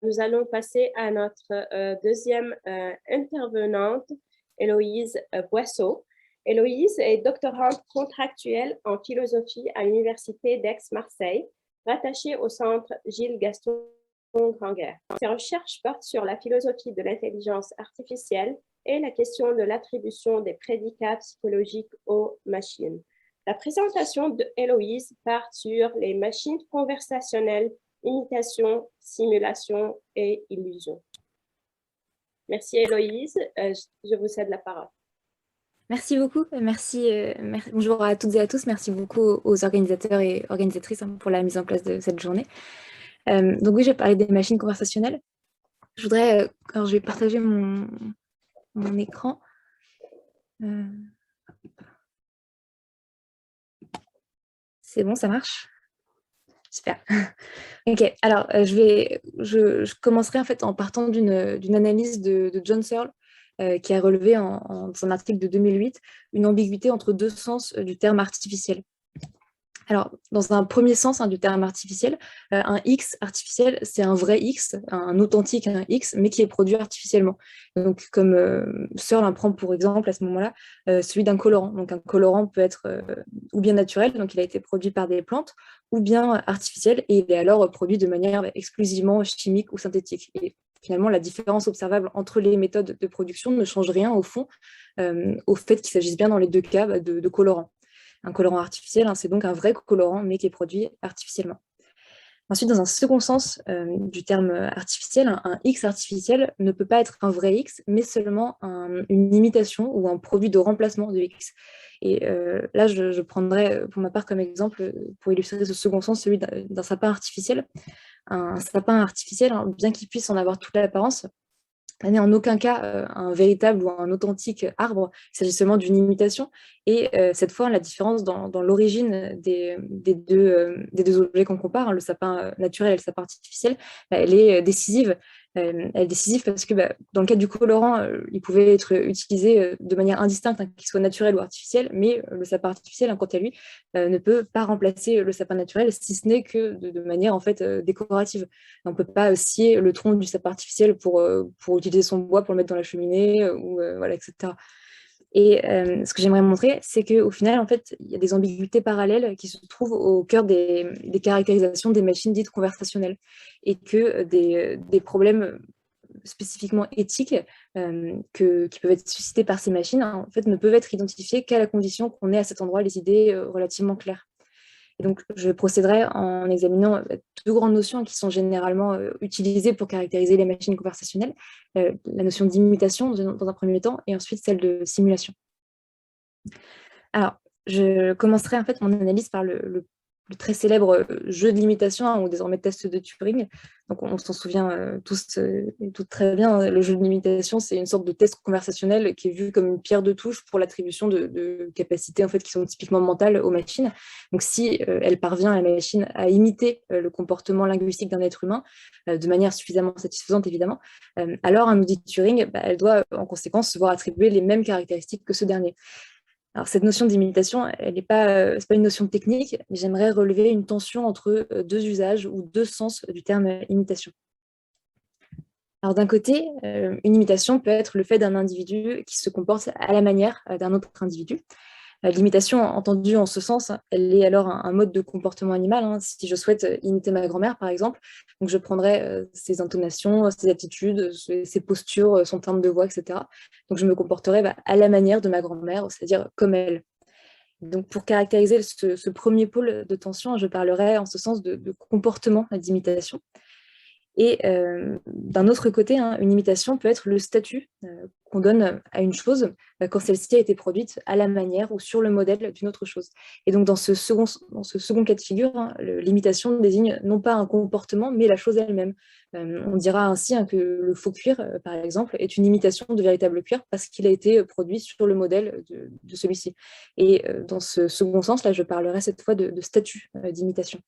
nous allons passer à notre deuxième intervenante, Héloïse Boisseau. Héloïse est doctorante contractuelle en philosophie à l'Université d'Aix-Marseille, rattachée au centre Gilles Gaston Granger. Ses recherches portent sur la philosophie de l'intelligence artificielle et la question de l'attribution des prédicats psychologiques aux machines. La présentation de Héloïse part sur les machines conversationnelles, imitation, simulation et illusion. Merci Héloïse, je vous cède la parole. Merci beaucoup, bonjour à toutes et à tous, merci beaucoup aux organisateurs et organisatrices pour la mise en place de cette journée. Donc oui, je vais parler des machines conversationnelles. Je vais partager mon écran. C'est bon, ça marche? Super. Ok, alors je commencerai en fait en partant d'une analyse de John Searle qui a relevé dans un article de 2008 une ambiguïté entre deux sens du terme artificiel. Alors, dans un premier sens du terme artificiel, un X artificiel, c'est un vrai X, un authentique X, mais qui est produit artificiellement. Donc, comme Searle prend pour exemple à ce moment-là celui d'un colorant. Donc, un colorant peut être ou bien naturel, donc il a été produit par des plantes, ou bien artificiel, et il est alors produit de manière exclusivement chimique ou synthétique. Et finalement, la différence observable entre les méthodes de production ne change rien au fond, au fait qu'il s'agisse bien dans les deux cas de colorants. Un colorant artificiel, c'est donc un vrai colorant, mais qui est produit artificiellement. Ensuite, dans un second sens du terme artificiel, un X artificiel ne peut pas être un vrai X, mais seulement une imitation ou un produit de remplacement de X. Et là, je prendrais pour ma part comme exemple, pour illustrer ce second sens, celui d'un sapin artificiel. Un sapin artificiel, bien qu'il puisse en avoir toute l'apparence, n'est en aucun cas un véritable ou un authentique arbre, il s'agit seulement d'une imitation. Et cette fois, la différence dans l'origine des deux objets qu'on compare, le sapin naturel et le sapin artificiel, elle est décisive. Elle est décisive parce que dans le cas du colorant, il pouvait être utilisé de manière indistincte, qu'il soit naturel ou artificiel, mais le sapin artificiel, quant à lui, ne peut pas remplacer le sapin naturel, si ce n'est que de manière en fait décorative. On ne peut pas scier le tronc du sapin artificiel pour utiliser son bois, pour le mettre dans la cheminée, voilà, etc. Et ce que j'aimerais montrer, c'est qu'au final, en fait, il y a des ambiguïtés parallèles qui se trouvent au cœur des caractérisations des machines dites conversationnelles, et que des problèmes spécifiquement éthiques qui peuvent être suscités par ces machines, en fait, ne peuvent être identifiés qu'à la condition qu'on ait à cet endroit les idées relativement claires. Et donc, je procéderai en examinant deux grandes notions qui sont généralement utilisées pour caractériser les machines conversationnelles. La notion d'imitation dans un premier temps, et ensuite celle de simulation. Alors, je commencerai en fait mon analyse par le très célèbre jeu de l'imitation, ou désormais test de Turing. Donc, on s'en souvient tous et toutes très bien. Le jeu de l'imitation, c'est une sorte de test conversationnel qui est vu comme une pierre de touche pour l'attribution de capacités en fait, qui sont typiquement mentales aux machines. Donc, si elle parvient, la machine, à imiter le comportement linguistique d'un être humain de manière suffisamment satisfaisante, évidemment, alors un outil de Turing, elle doit en conséquence se voir attribuer les mêmes caractéristiques que ce dernier. Alors, cette notion d'imitation, c'est pas une notion technique, mais j'aimerais relever une tension entre deux usages ou deux sens du terme imitation. Alors, d'un côté, une imitation peut être le fait d'un individu qui se comporte à la manière d'un autre individu. L'imitation, entendue en ce sens, elle est alors un mode de comportement animal. Si je souhaite imiter ma grand-mère, par exemple, donc je prendrai ses intonations, ses attitudes, ses postures, son timbre de voix, etc. Donc je me comporterai à la manière de ma grand-mère, c'est-à-dire comme elle. Donc pour caractériser ce premier pôle de tension, je parlerai en ce sens de comportement d'imitation. Et d'un autre côté, une imitation peut être le statut qu'on donne à une chose quand celle-ci a été produite à la manière ou sur le modèle d'une autre chose. Et donc dans ce second cas de figure, l'imitation désigne non pas un comportement, mais la chose elle-même. On dira ainsi que le faux cuir, par exemple, est une imitation de véritable cuir parce qu'il a été produit sur le modèle de celui-ci. Et dans ce second sens, là, je parlerai cette fois de statut d'imitation.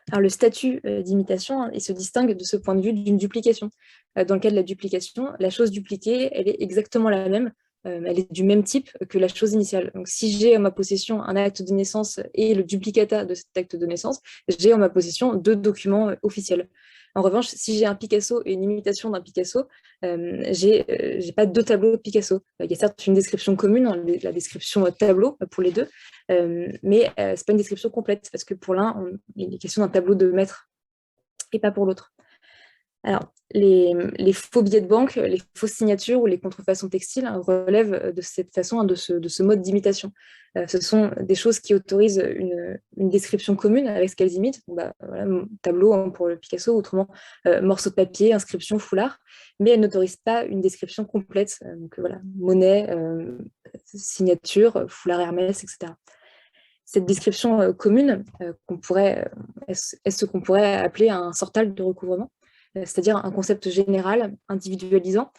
Alors, le statut d'imitation, il se distingue de ce point de vue d'une duplication. Dans le cas de la duplication, la chose dupliquée, elle est exactement la même elle est du même type que la chose initiale. Donc, si j'ai en ma possession un acte de naissance et le duplicata de cet acte de naissance, j'ai en ma possession 2 documents officiels. En revanche, si j'ai un Picasso et une imitation d'un Picasso, j'ai pas 2 tableaux de Picasso. Il y a certes une description commune, hein, la description tableau pour les deux, mais c'est pas une description complète, parce que pour l'un, il est question d'un tableau de maître et pas pour l'autre. Alors, les faux billets de banque, les fausses signatures ou les contrefaçons textiles relèvent de cette façon, de ce mode d'imitation. Ce sont des choses qui autorisent une description commune avec ce qu'elles imitent. Voilà, tableau pour le Picasso, autrement morceau de papier, inscription, foulard, mais elles n'autorisent pas une description complète. Donc voilà, monnaie, signature, foulard Hermès, etc. Cette description commune est ce qu'on pourrait appeler un sortal de recouvrement, c'est-à-dire un concept général, individualisant,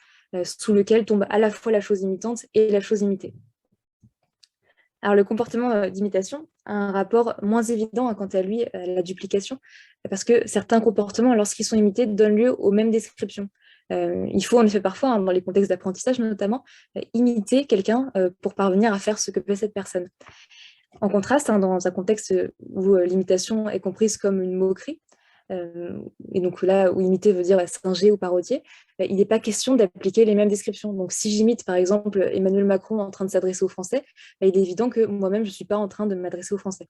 sous lequel tombe à la fois la chose imitante et la chose imitée. Alors, le comportement d'imitation a un rapport moins évident, quant à lui, à la duplication, parce que certains comportements, lorsqu'ils sont imités, donnent lieu aux mêmes descriptions. Il faut en effet parfois, dans les contextes d'apprentissage notamment, imiter quelqu'un pour parvenir à faire ce que fait cette personne. En contraste, dans un contexte où l'imitation est comprise comme une moquerie, et donc là où imiter veut dire singer ou parodier, il n'est pas question d'appliquer les mêmes descriptions. Donc si j'imite par exemple Emmanuel Macron en train de s'adresser aux Français, il est évident que moi-même je ne suis pas en train de m'adresser aux Français.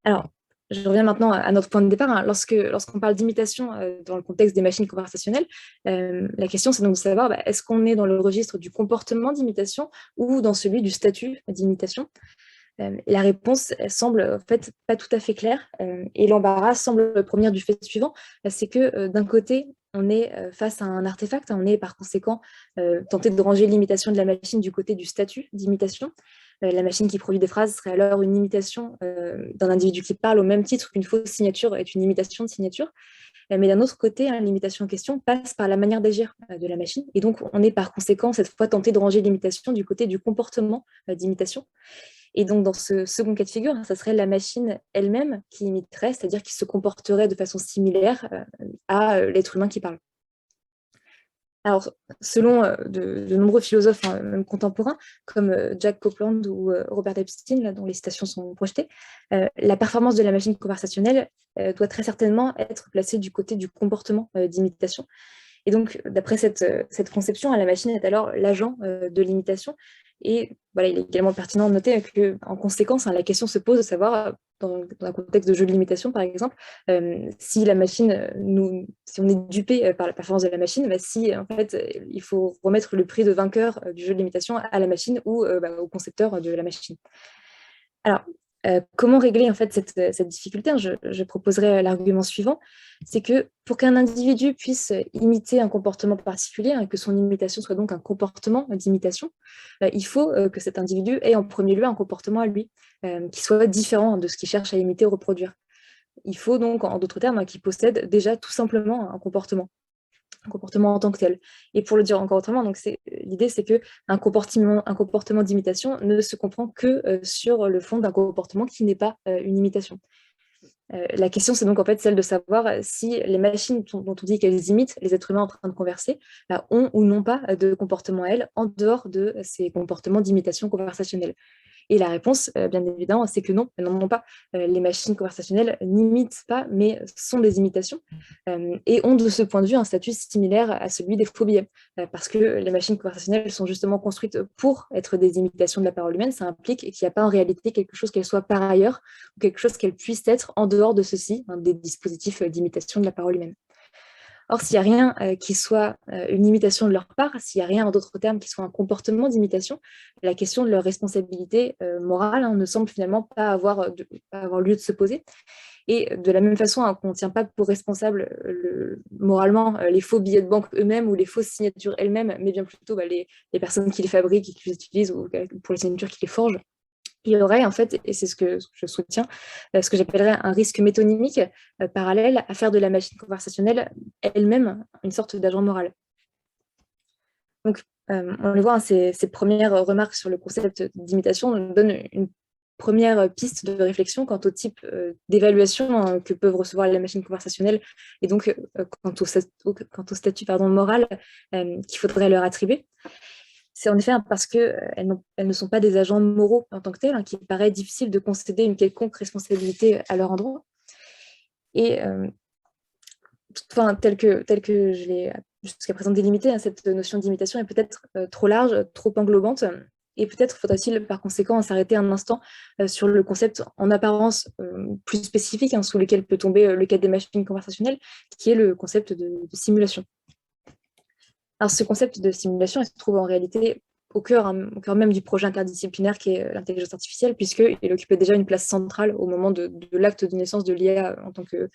Alors, je reviens maintenant à notre point de départ. Lorsqu'on parle d'imitation dans le contexte des machines conversationnelles, la question c'est donc de savoir est-ce qu'on est dans le registre du comportement d'imitation ou dans celui du statut d'imitation. Et la réponse elle semble en fait pas tout à fait claire, et l'embarras semble provenir du fait suivant, c'est que d'un côté, on est face à un artefact, on est par conséquent tenté de ranger l'imitation de la machine du côté du statut d'imitation. La machine qui produit des phrases serait alors une imitation d'un individu qui parle, au même titre qu'une fausse signature est une imitation de signature. Mais d'un autre côté, l'imitation en question passe par la manière d'agir de la machine, et donc on est par conséquent cette fois tenté de ranger l'imitation du côté du comportement d'imitation. Et donc, dans ce second cas de figure, ça serait la machine elle-même qui imiterait, c'est-à-dire qui se comporterait de façon similaire à l'être humain qui parle. Alors, selon de nombreux philosophes, même contemporains, comme Jack Copeland ou Robert Epstein, là, dont les citations sont projetées, la performance de la machine conversationnelle doit très certainement être placée du côté du comportement d'imitation. Et donc, d'après cette conception, la machine est alors l'agent de l'imitation. Et voilà, il est également pertinent de noter qu'en conséquence, la question se pose de savoir, dans un contexte de jeu de limitation par exemple, si la machine, si on est dupé par la performance de la machine, si en fait il faut remettre le prix de vainqueur du jeu de limitation à la machine ou au concepteur de la machine. Alors, comment régler en fait cette difficulté? Je proposerai l'argument suivant, c'est que pour qu'un individu puisse imiter un comportement particulier, et que son imitation soit donc un comportement d'imitation, il faut que cet individu ait en premier lieu un comportement à lui, qui soit différent de ce qu'il cherche à imiter ou reproduire. Il faut donc, en d'autres termes, qu'il possède déjà tout simplement un comportement en tant que tel. Et pour le dire encore autrement, donc l'idée c'est qu'un comportement d'imitation ne se comprend que sur le fond d'un comportement qui n'est pas une imitation. La question c'est donc en fait celle de savoir si les machines dont on dit qu'elles imitent les êtres humains en train de converser ont ou non pas de comportement à elles en dehors de ces comportements d'imitation conversationnelle. Et la réponse, bien évidemment, c'est que non, elles n'en ont pas. Les machines conversationnelles n'imitent pas, mais sont des imitations, et ont de ce point de vue un statut similaire à celui des faux billets, parce que les machines conversationnelles sont justement construites pour être des imitations de la parole humaine. Ça implique qu'il n'y a pas en réalité quelque chose qu'elle soit par ailleurs, ou quelque chose qu'elle puisse être en dehors de ceci, des dispositifs d'imitation de la parole humaine. Or, s'il n'y a rien qui soit une imitation de leur part, s'il n'y a rien, en d'autres termes, qui soit un comportement d'imitation, la question de leur responsabilité morale ne semble finalement pas avoir lieu de se poser. Et de la même façon qu'on ne tient pas pour responsable moralement les faux billets de banque eux-mêmes ou les fausses signatures elles-mêmes, mais bien plutôt les personnes qui les fabriquent et qui les utilisent, ou pour les signatures qui les forgent. Il y aurait en fait, et c'est ce que je soutiens, ce que j'appellerais un risque métonymique parallèle à faire de la machine conversationnelle elle-même une sorte d'agent moral. Donc, on le voit, ces premières remarques sur le concept d'imitation nous donnent une première piste de réflexion quant au type d'évaluation que peuvent recevoir les machines conversationnelles, et donc quant au statut moral qu'il faudrait leur attribuer. C'est en effet parce qu'elles ne sont pas des agents moraux en tant que tels, qu'il paraît difficile de concéder une quelconque responsabilité à leur endroit. Et tel que je l'ai jusqu'à présent délimité, cette notion d'imitation est peut-être trop large, trop englobante, et peut-être faudra-t-il par conséquent s'arrêter un instant sur le concept en apparence plus spécifique, sous lequel peut tomber le cas des machines conversationnelles, qui est le concept de simulation. Alors ce concept de simulation, il se trouve en réalité au cœur même du projet interdisciplinaire qui est l'intelligence artificielle, puisqu'il occupait déjà une place centrale au moment de l'acte de naissance de l'IA en tant que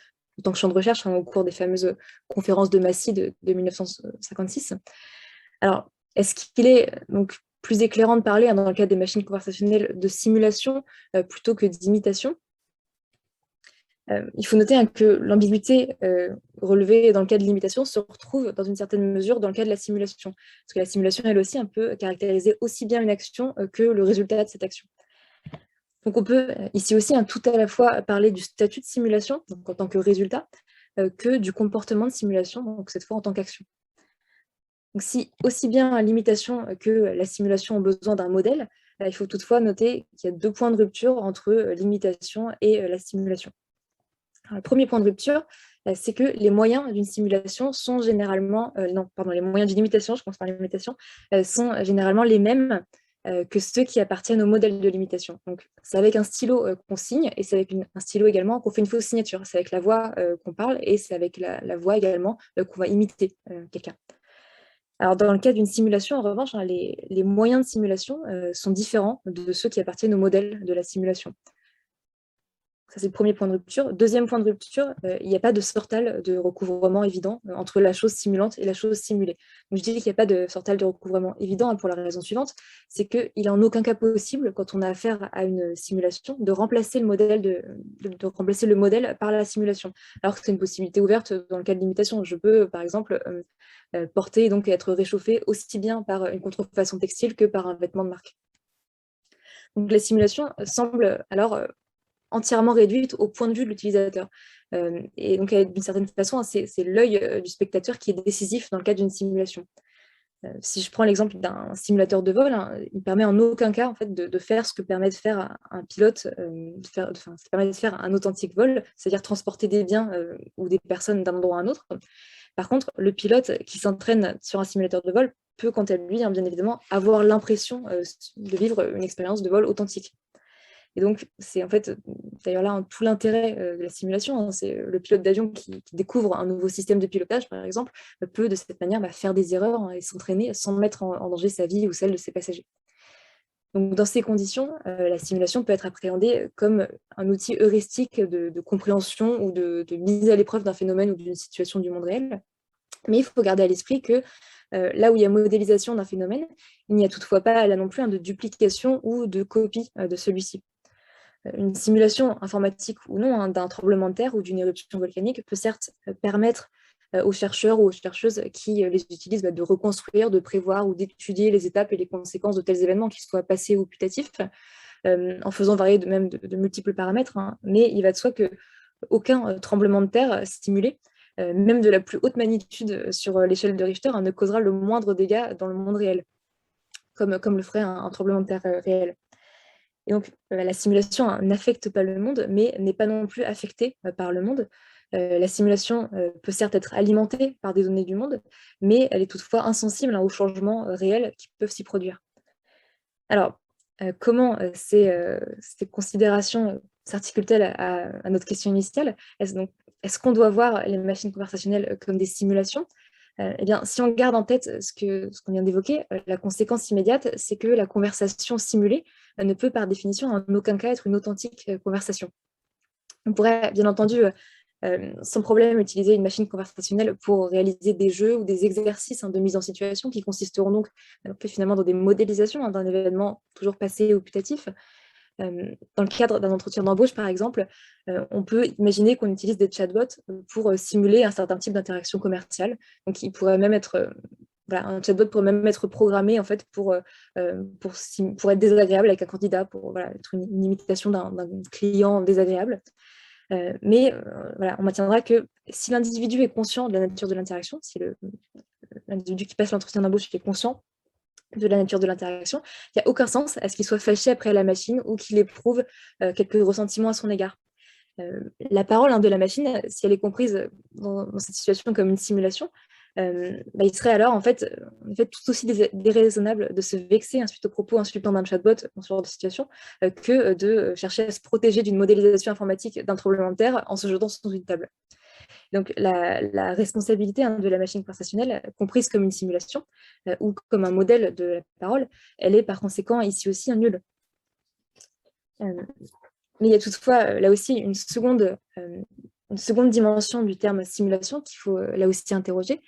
champ de recherche, au cours des fameuses conférences de Massey de 1956. Alors, est-ce qu'il est donc plus éclairant de parler, dans le cadre des machines conversationnelles, de simulation plutôt que d'imitation? Il faut noter que l'ambiguïté relevée dans le cas de l'imitation se retrouve dans une certaine mesure dans le cas de la simulation. Parce que la simulation, elle aussi, peut caractériser aussi bien une action que le résultat de cette action. Donc on peut ici aussi tout à la fois parler du statut de simulation, donc en tant que résultat, que du comportement de simulation, donc cette fois en tant qu'action. Donc si aussi bien l'imitation que la simulation ont besoin d'un modèle, il faut toutefois noter qu'il y a 2 points de rupture entre l'imitation et la simulation. Alors, le premier point de rupture, c'est que les moyens d'une simulation sont généralement, les moyens d'une imitation, je commence par l'imitation, sont généralement les mêmes que ceux qui appartiennent au modèle de l'imitation. Donc, c'est avec un stylo qu'on signe, et c'est avec un stylo également qu'on fait une fausse signature. C'est avec la voix qu'on parle, et c'est avec la voix également qu'on va imiter quelqu'un. Alors, dans le cas d'une simulation, en revanche, les moyens de simulation sont différents de ceux qui appartiennent au modèle de la simulation. Ça, c'est le premier point de rupture. Deuxième point de rupture, il n'y a pas de sortal de recouvrement évident entre la chose simulante et la chose simulée. Donc, je dis qu'il n'y a pas de sortal de recouvrement évident pour la raison suivante, c'est qu'il n'est en aucun cas possible, quand on a affaire à une simulation, de remplacer le modèle par la simulation, alors que c'est une possibilité ouverte dans le cas de l'imitation. Je peux, par exemple, porter et donc être réchauffé aussi bien par une contrefaçon textile que par un vêtement de marque. Donc, la simulation semble alors entièrement réduite au point de vue de l'utilisateur. Et donc, d'une certaine façon, c'est l'œil du spectateur qui est décisif dans le cadre d'une simulation. Si je prends l'exemple d'un simulateur de vol, il ne permet en aucun cas en fait, de faire ce que permet de faire un pilote, ça permet de faire un authentique vol, c'est-à-dire transporter des biens ou des personnes d'un endroit à un autre. Par contre, le pilote qui s'entraîne sur un simulateur de vol peut, quant à lui, bien évidemment, avoir l'impression de vivre une expérience de vol authentique. Et donc, c'est en fait, d'ailleurs là, tout l'intérêt de la simulation, c'est le pilote d'avion qui découvre un nouveau système de pilotage, par exemple, peut de cette manière faire des erreurs et s'entraîner sans mettre en danger sa vie ou celle de ses passagers. Donc, dans ces conditions, la simulation peut être appréhendée comme un outil heuristique de compréhension ou de mise à l'épreuve d'un phénomène ou d'une situation du monde réel. Mais il faut garder à l'esprit que là où il y a modélisation d'un phénomène, il n'y a toutefois pas là non plus de duplication ou de copie de celui-ci. Une simulation informatique ou non d'un tremblement de terre ou d'une éruption volcanique peut certes permettre aux chercheurs ou aux chercheuses qui les utilisent de reconstruire, de prévoir ou d'étudier les étapes et les conséquences de tels événements, qu'ils soient passés ou putatifs, en faisant varier de multiples paramètres. Mais il va de soi qu'aucun tremblement de terre simulé, même de la plus haute magnitude sur l'échelle de Richter, ne causera le moindre dégât dans le monde réel, comme le ferait un tremblement de terre réel. Et donc, la simulation n'affecte pas le monde, mais n'est pas non plus affectée par le monde. La simulation peut certes être alimentée par des données du monde, mais elle est toutefois insensible aux changements réels qui peuvent s'y produire. Alors, comment ces considérations s'articulent-elles à notre question initiale? Est-ce qu'on doit voir les machines conversationnelles comme des simulations? Eh bien, si on garde en tête ce qu'on vient d'évoquer, la conséquence immédiate, c'est que la conversation simulée ne peut par définition en aucun cas être une authentique conversation. On pourrait bien entendu sans problème utiliser une machine conversationnelle pour réaliser des jeux ou des exercices de mise en situation qui consisteront donc finalement dans des modélisations d'un événement toujours passé ou putatif. Dans le cadre d'un entretien d'embauche, par exemple, on peut imaginer qu'on utilise des chatbots pour simuler un certain type d'interaction commerciale. Donc, il pourrait même être, un chatbot pourrait même être programmé en fait, pour être désagréable avec un candidat, pour être une imitation d'un client désagréable. Mais on maintiendra que si l'individu est conscient de la nature de l'interaction, si l'individu qui passe l'entretien d'embauche est conscient de la nature de l'interaction, il n'y a aucun sens à ce qu'il soit fâché après la machine ou qu'il éprouve quelques ressentiments à son égard. La parole de la machine, si elle est comprise dans cette situation comme une simulation, il serait alors en fait tout aussi déraisonnable de se vexer suite aux propos insultants d'un chatbot dans ce genre de situation que de chercher à se protéger d'une modélisation informatique d'un tremblement de terre en se jetant sur une table. Donc la responsabilité de la machine conversationnelle, comprise comme une simulation ou comme un modèle de la parole, elle est par conséquent ici aussi un nul. Mais il y a toutefois là aussi une seconde dimension du terme simulation qu'il faut là aussi interroger.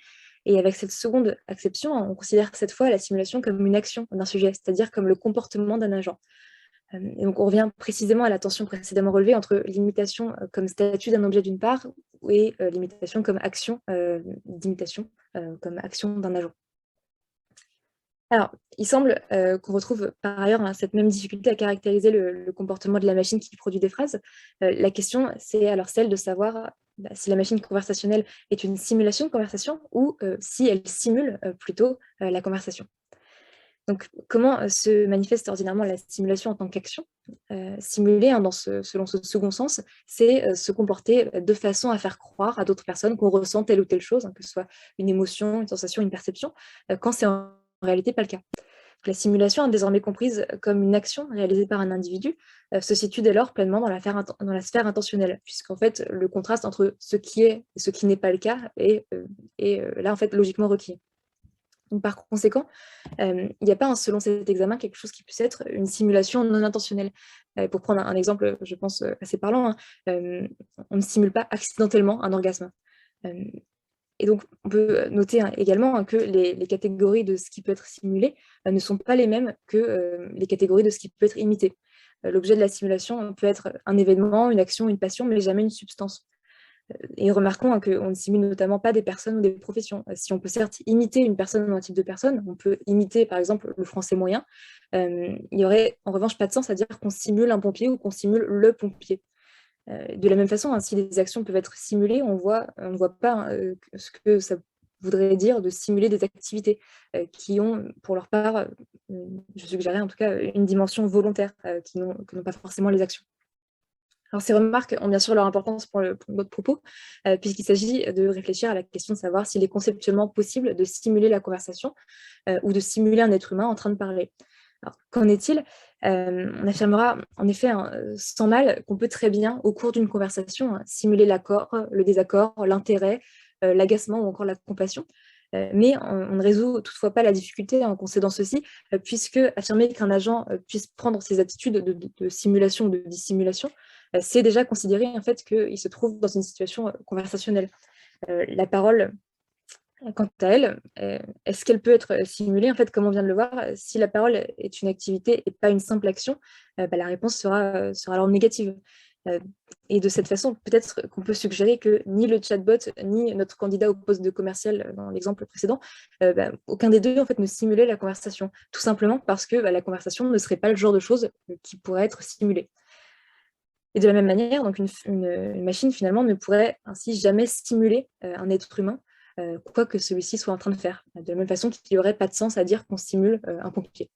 Et avec cette seconde acception, on considère cette fois la simulation comme une action d'un sujet, c'est-à-dire comme le comportement d'un agent. Et donc on revient précisément à la tension précédemment relevée entre l'imitation comme statut d'un objet d'une part et l'imitation comme action d'imitation, comme action d'un agent. Alors, il semble qu'on retrouve par ailleurs cette même difficulté à caractériser le comportement de la machine qui produit des phrases. La question, c'est alors celle de savoir si la machine conversationnelle est une simulation de conversation ou si elle simule plutôt la conversation. Donc, comment se manifeste ordinairement la simulation en tant qu'action? Simuler, selon ce second sens, c'est se comporter de façon à faire croire à d'autres personnes qu'on ressent telle ou telle chose, que ce soit une émotion, une sensation, une perception, quand c'est en réalité pas le cas. La simulation, désormais comprise comme une action réalisée par un individu, se situe dès lors pleinement dans la sphère intentionnelle, puisqu'en fait, le contraste entre ce qui est et ce qui n'est pas le cas est là, en fait, logiquement requis. Donc, par conséquent, il n'y a pas, selon cet examen, quelque chose qui puisse être une simulation non intentionnelle. Pour prendre un exemple, je pense, assez parlant, on ne simule pas accidentellement un orgasme. Et donc, on peut noter également que les catégories de ce qui peut être simulé ne sont pas les mêmes que les catégories de ce qui peut être imité. L'objet de la simulation peut être un événement, une action, une passion, mais jamais une substance. Et remarquons qu'on ne simule notamment pas des personnes ou des professions. Si on peut certes imiter une personne ou un type de personne, on peut imiter par exemple le français moyen, il n'y aurait en revanche pas de sens à dire qu'on simule un pompier ou qu'on simule le pompier. De la même façon, si des actions peuvent être simulées, on ne voit pas ce que ça voudrait dire de simuler des activités qui ont, pour leur part, je suggérerais en tout cas, une dimension volontaire, que n'ont pas forcément les actions. Alors, ces remarques ont bien sûr leur importance pour notre propos, puisqu'il s'agit de réfléchir à la question de savoir s'il est conceptuellement possible de simuler la conversation ou de simuler un être humain en train de parler. Alors, qu'en est-il? On affirmera en effet sans mal qu'on peut très bien, au cours d'une conversation, simuler l'accord, le désaccord, l'intérêt, l'agacement ou encore la compassion. Mais on ne résout toutefois pas la difficulté en concédant ceci, puisque affirmer qu'un agent puisse prendre ces attitudes de simulation ou de dissimulation, c'est déjà considérer en fait qu'il se trouve dans une situation conversationnelle. La parole, quant à elle, est-ce qu'elle peut être simulée? En fait, comme on vient de le voir, si la parole est une activité et pas une simple action, la réponse sera alors négative. Et de cette façon, peut-être qu'on peut suggérer que ni le chatbot, ni notre candidat au poste de commercial dans l'exemple précédent, aucun des deux en fait, ne simulait la conversation, tout simplement parce que la conversation ne serait pas le genre de chose qui pourrait être simulée. Et de la même manière, donc une machine finalement ne pourrait ainsi jamais stimuler un être humain, quoi que celui-ci soit en train de faire. De la même façon qu'il n'y aurait pas de sens à dire qu'on stimule un pompier.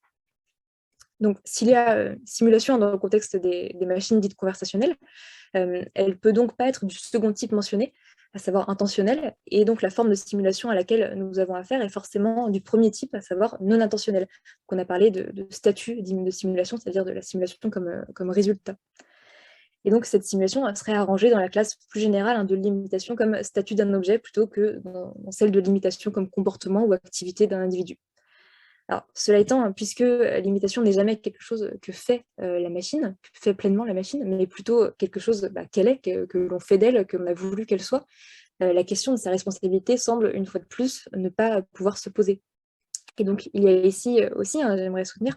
Donc, s'il y a simulation dans le contexte des machines dites conversationnelles, elle ne peut donc pas être du second type mentionné, à savoir intentionnelle, et donc la forme de simulation à laquelle nous avons affaire est forcément du premier type, à savoir non intentionnelle. On a parlé de statut de simulation, c'est-à-dire de la simulation comme résultat. Et donc, cette simulation serait arrangée dans la classe plus générale de l'imitation comme statut d'un objet plutôt que dans celle de l'imitation comme comportement ou activité d'un individu. Alors, cela étant, puisque l'imitation n'est jamais quelque chose que fait la machine, que fait pleinement la machine, mais plutôt quelque chose qu'elle est, que l'on fait d'elle, que l'on a voulu qu'elle soit, la question de sa responsabilité semble, une fois de plus, ne pas pouvoir se poser. Et donc, il y a ici aussi, j'aimerais soutenir,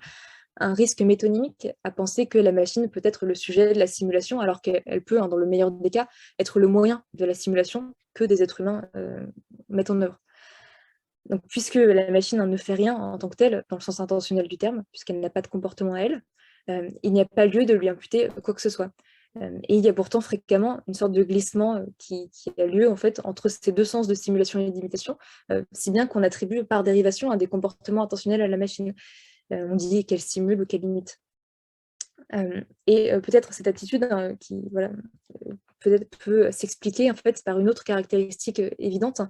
un risque métonymique à penser que la machine peut être le sujet de la simulation, alors qu'elle peut, dans le meilleur des cas, être le moyen de la simulation que des êtres humains mettent en œuvre. Donc, puisque la machine ne fait rien en tant que telle, dans le sens intentionnel du terme, puisqu'elle n'a pas de comportement à elle, il n'y a pas lieu de lui imputer quoi que ce soit. Et il y a pourtant fréquemment une sorte de glissement qui a lieu en fait entre ces deux sens de stimulation et d'imitation, si bien qu'on attribue par dérivation à des comportements intentionnels à la machine. On dit qu'elle stimule ou qu'elle imite. Et peut-être cette attitude qui voilà, peut-être peut s'expliquer en fait par une autre caractéristique évidente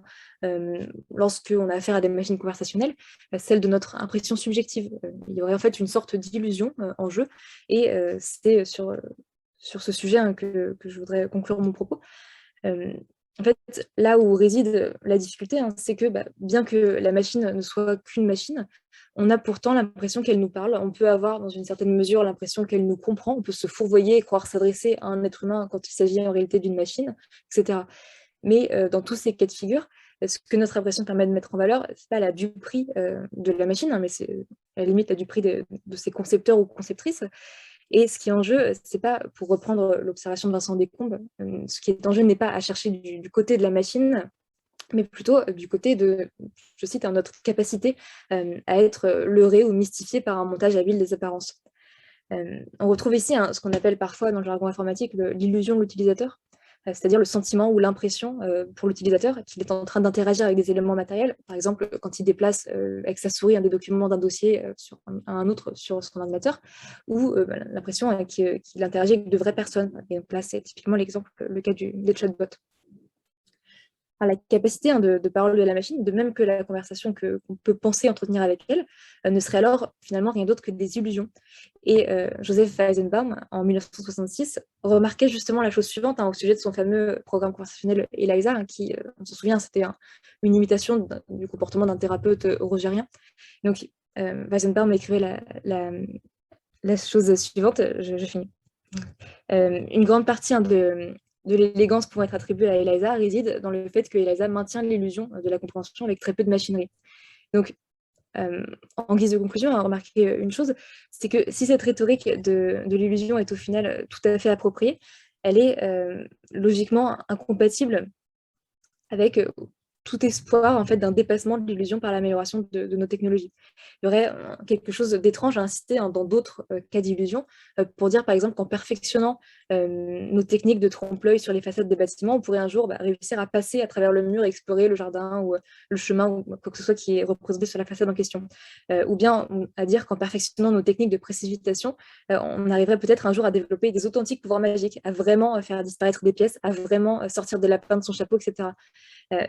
lorsqu'on a affaire à des machines conversationnelles, celle de notre impression subjective. Il y aurait en fait une sorte d'illusion en jeu, et c'est sur ce sujet que je voudrais conclure mon propos. En fait, là où réside la difficulté, c'est que bien que la machine ne soit qu'une machine, on a pourtant l'impression qu'elle nous parle. On peut avoir, dans une certaine mesure, l'impression qu'elle nous comprend. On peut se fourvoyer et croire s'adresser à un être humain quand il s'agit en réalité d'une machine, etc. Mais dans tous ces cas de figure, ce que notre impression permet de mettre en valeur, ce n'est pas la duperie de la machine, mais c'est à la limite la duperie de ses concepteurs ou conceptrices. Et ce qui est en jeu, c'est pas, pour reprendre l'observation de Vincent Descombes, ce qui est en jeu n'est pas à chercher du côté de la machine, mais plutôt du côté de, je cite, notre capacité à être leurré ou mystifié par un montage habile des apparences. On retrouve ici ce qu'on appelle parfois dans le jargon informatique l'illusion de l'utilisateur, c'est-à-dire le sentiment ou l'impression pour l'utilisateur qu'il est en train d'interagir avec des éléments matériels, par exemple quand il déplace avec sa souris un des documents d'un dossier sur un autre sur son ordinateur, ou l'impression qu'il interagit avec de vraies personnes. Et donc là, c'est typiquement le cas des chatbots. La capacité de parole de la machine, de même que la conversation qu'on peut penser entretenir avec elle, ne serait alors finalement rien d'autre que des illusions. Et Joseph Weizenbaum, en 1966, remarquait justement la chose suivante au sujet de son fameux programme conversationnel ELIZA, qui, on se souvient, c'était une imitation du comportement d'un thérapeute rogérien. Donc, Weizenbaum écrivait la chose suivante, je finis. Une grande partie de l'élégance pouvant être attribuée à ELIZA réside dans le fait que ELIZA maintient l'illusion de la compréhension avec très peu de machinerie. Donc, en guise de conclusion, à remarquer une chose, c'est que si cette rhétorique de l'illusion est au final tout à fait appropriée, elle est logiquement incompatible avec tout espoir en fait, d'un dépassement de l'illusion par l'amélioration de nos technologies. Il y aurait quelque chose d'étrange à inciter dans d'autres cas d'illusion pour dire par exemple qu'en perfectionnant nos techniques de trompe-l'œil sur les façades des bâtiments, on pourrait un jour réussir à passer à travers le mur et explorer le jardin ou le chemin ou quoi que ce soit qui est représenté sur la façade en question. Ou bien à dire qu'en perfectionnant nos techniques de précipitation, on arriverait peut-être un jour à développer des authentiques pouvoirs magiques, à vraiment faire disparaître des pièces, à vraiment sortir des lapins de son chapeau, etc.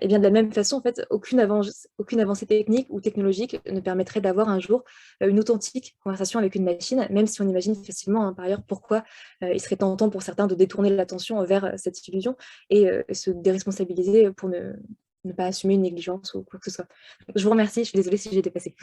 Et bien de la même façon, en fait, aucune avancée technique ou technologique ne permettrait d'avoir un jour une authentique conversation avec une machine, même si on imagine facilement, par ailleurs, pourquoi il serait tentant pour certains de détourner l'attention vers cette illusion et se déresponsabiliser pour ne pas assumer une négligence ou quoi que ce soit. Je vous remercie, je suis désolée si j'ai dépassé.